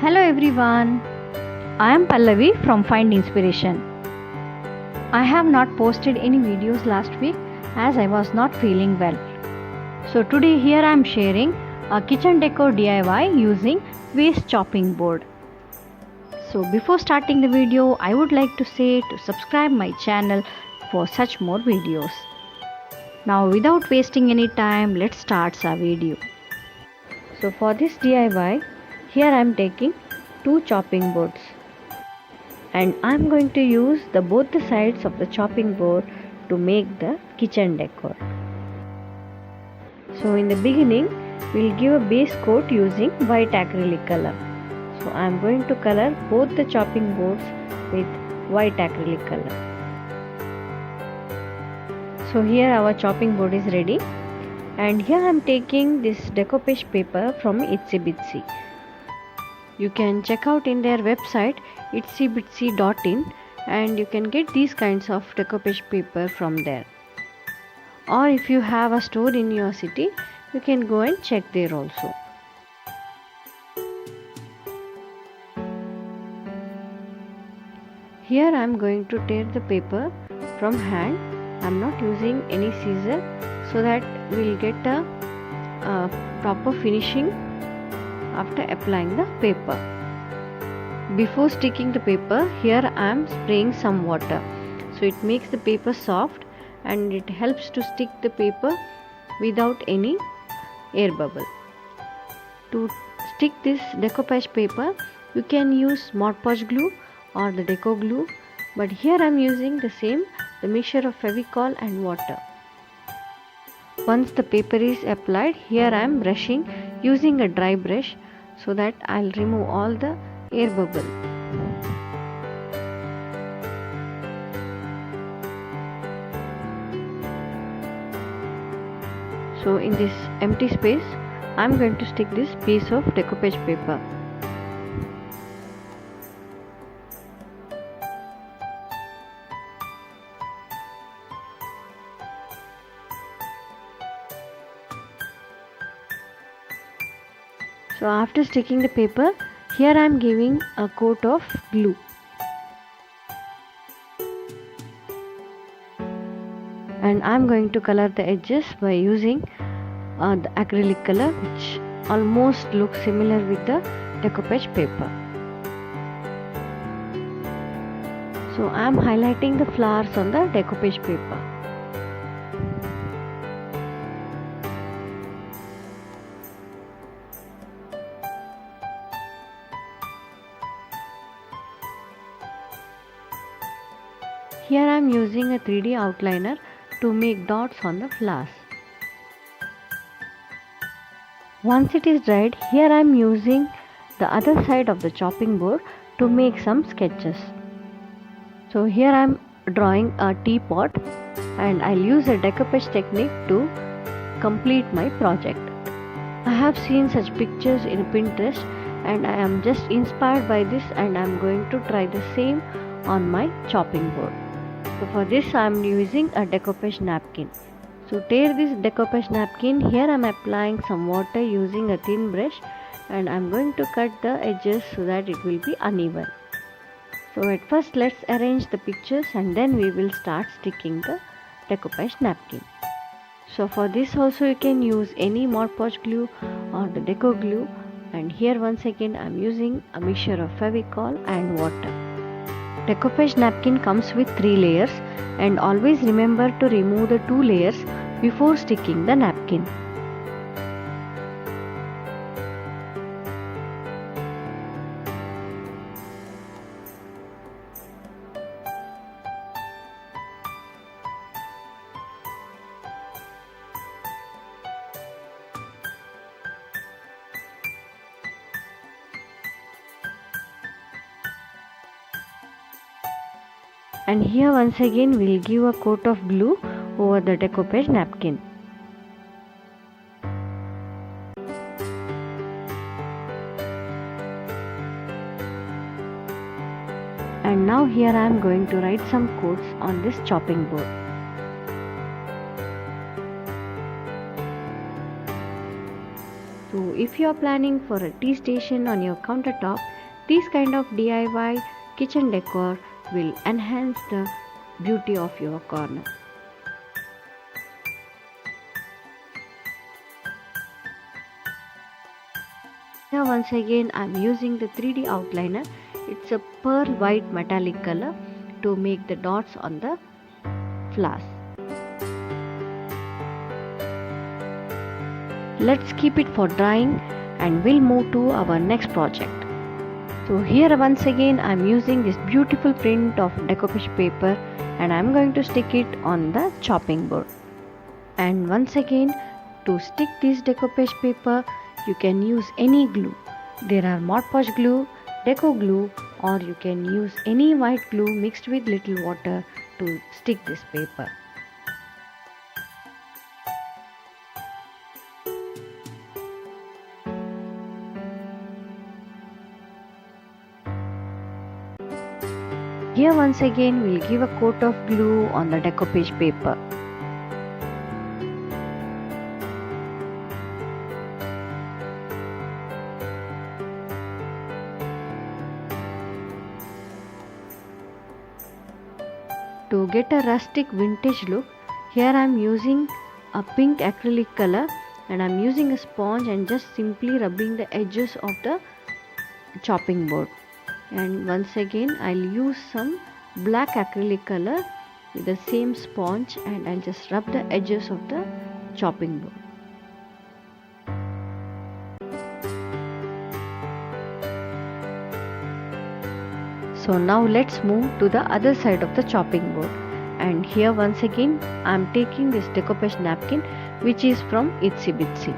Hello everyone, I am Pallavi from Find Inspiration. I have not posted any videos last week as I was not feeling well. So today here I am sharing a kitchen decor DIY using waste chopping board. So before starting the video, I would like to say to subscribe my channel for such more videos. Now without wasting any time, let's start our video. So for this DIY, here I am taking 2 chopping boards and I am going to use both the sides of the chopping board to make the kitchen decor. So in the beginning, we'll give a base coat using white acrylic color. So I am going to color both the chopping boards with white acrylic color. So here our chopping board is ready, and here I am taking this decoupage paper from Itsy Bitsy. You can check out in their website itsybitsy.in and you can get these kinds of decoupage paper from there. Or if you have a store in your city, you can go and check there also. Here I am going to tear the paper from hand. I am not using any scissor so that we will get a proper finishing after applying the paper. Before sticking the paper, here I am spraying some water. So it makes the paper soft and it helps to stick the paper without any air bubble. To stick this decoupage paper, you can use Mod Podge glue or the deco glue, but here I am using the mixture of Fevicol and water. Once the paper is applied, here I am brushing using a dry brush so that I will remove all the air bubble. So in this empty space, I am going to stick this piece of decoupage paper. So after sticking the paper, here I am giving a coat of glue. And I am going to color the edges by using the acrylic color, which almost looks similar with the decoupage paper. So I am highlighting the flowers on the decoupage paper. Here I am using a 3D outliner to make dots on the flowers. Once it is dried, here I am using the other side of the chopping board to make some sketches. So here I am drawing a teapot and I'll use a decoupage technique to complete my project. I have seen such pictures in Pinterest and I am just inspired by this and I am going to try the same on my chopping board. So for this I am using a decoupage napkin. So tear this decoupage napkin. Here I am applying some water using a thin brush and I am going to cut the edges so that it will be uneven. So at first let's arrange the pictures and then we will start sticking the decoupage napkin. So for this also you can use any Mod Podge glue or the deco glue, and here once again I am using a mixture of Fevicol and water. Decoupage napkin comes with 3 layers and always remember to remove the 2 layers before sticking the napkin. And here once again we will give a coat of glue over the decoupage napkin. And now here I am going to write some codes on this chopping board. So if you are planning for a tea station on your countertop, this kind of DIY kitchen decor will enhance the beauty of your corner. Here once again I am using the 3D outliner. It's a pearl white metallic color to make the dots on the flowers. Let's keep it for drying and we'll move to our next project. So here once again I am using this beautiful print of decoupage paper and I am going to stick it on the chopping board. And once again, to stick this decoupage paper you can use any glue. There are Mod Podge glue, deco glue, or you can use any white glue mixed with little water to stick this paper. Here once again we'll give a coat of glue on the decoupage paper. To get a rustic vintage look, here I am using a pink acrylic color and I am using a sponge and just simply rubbing the edges of the chopping board. And once again I'll use some black acrylic color with the same sponge and I'll just rub the edges of the chopping board. So now let's move to the other side of the chopping board, and here once again I am taking this decoupage napkin which is from Itsy Bitsy.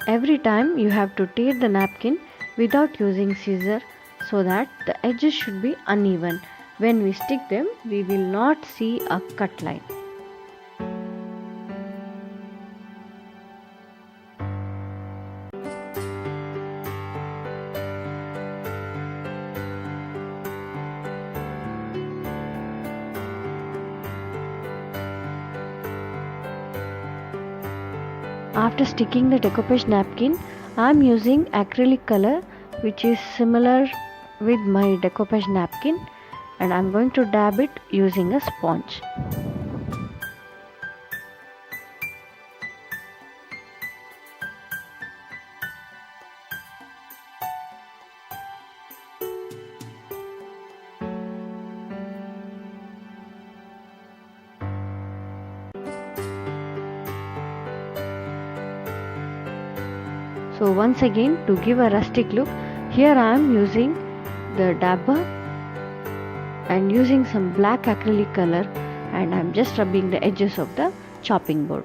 Every time you have to tear the napkin without using scissors so that the edges should be uneven. When we stick them, we will not see a cut line. After sticking the decoupage napkin, I am using acrylic color which is similar with my decoupage napkin, and I am going to dab it using a sponge. So once again, to give a rustic look, here I am using the dabber and using some black acrylic color, and I am just rubbing the edges of the chopping board.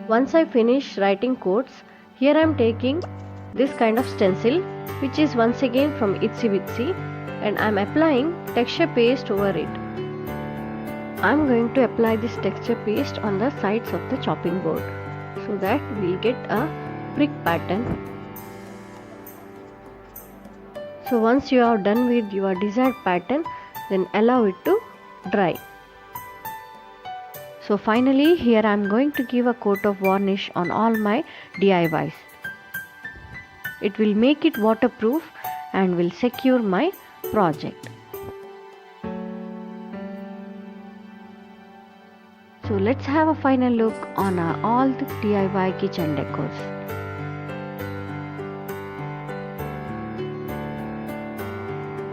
Once I finish writing quotes, here I am taking this kind of stencil which is once again from Itsy Bitsy, and I am applying texture paste over it. I am going to apply this texture paste on the sides of the chopping board so that we will get a brick pattern. So once you are done with your desired pattern, then allow it to dry. So finally here I am going to give a coat of varnish on all my DIYs. It will make it waterproof and will secure my project. So let's have a final look on all the DIY kitchen decors.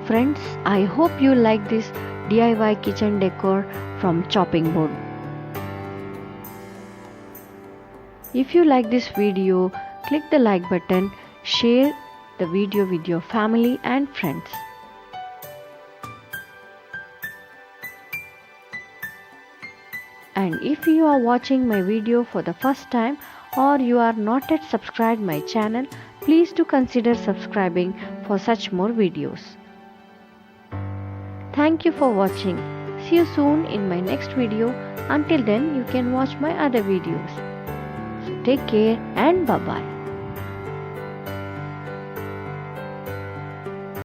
Friends, I hope you like this DIY kitchen decor from chopping board. If you like this video, click the like button, share the video with your family and friends. And if you are watching my video for the first time or you are not yet subscribed my channel, please do consider subscribing for such more videos. Thank you for watching. See you soon in my next video. Until then, you can watch my other videos. So take care and bye bye.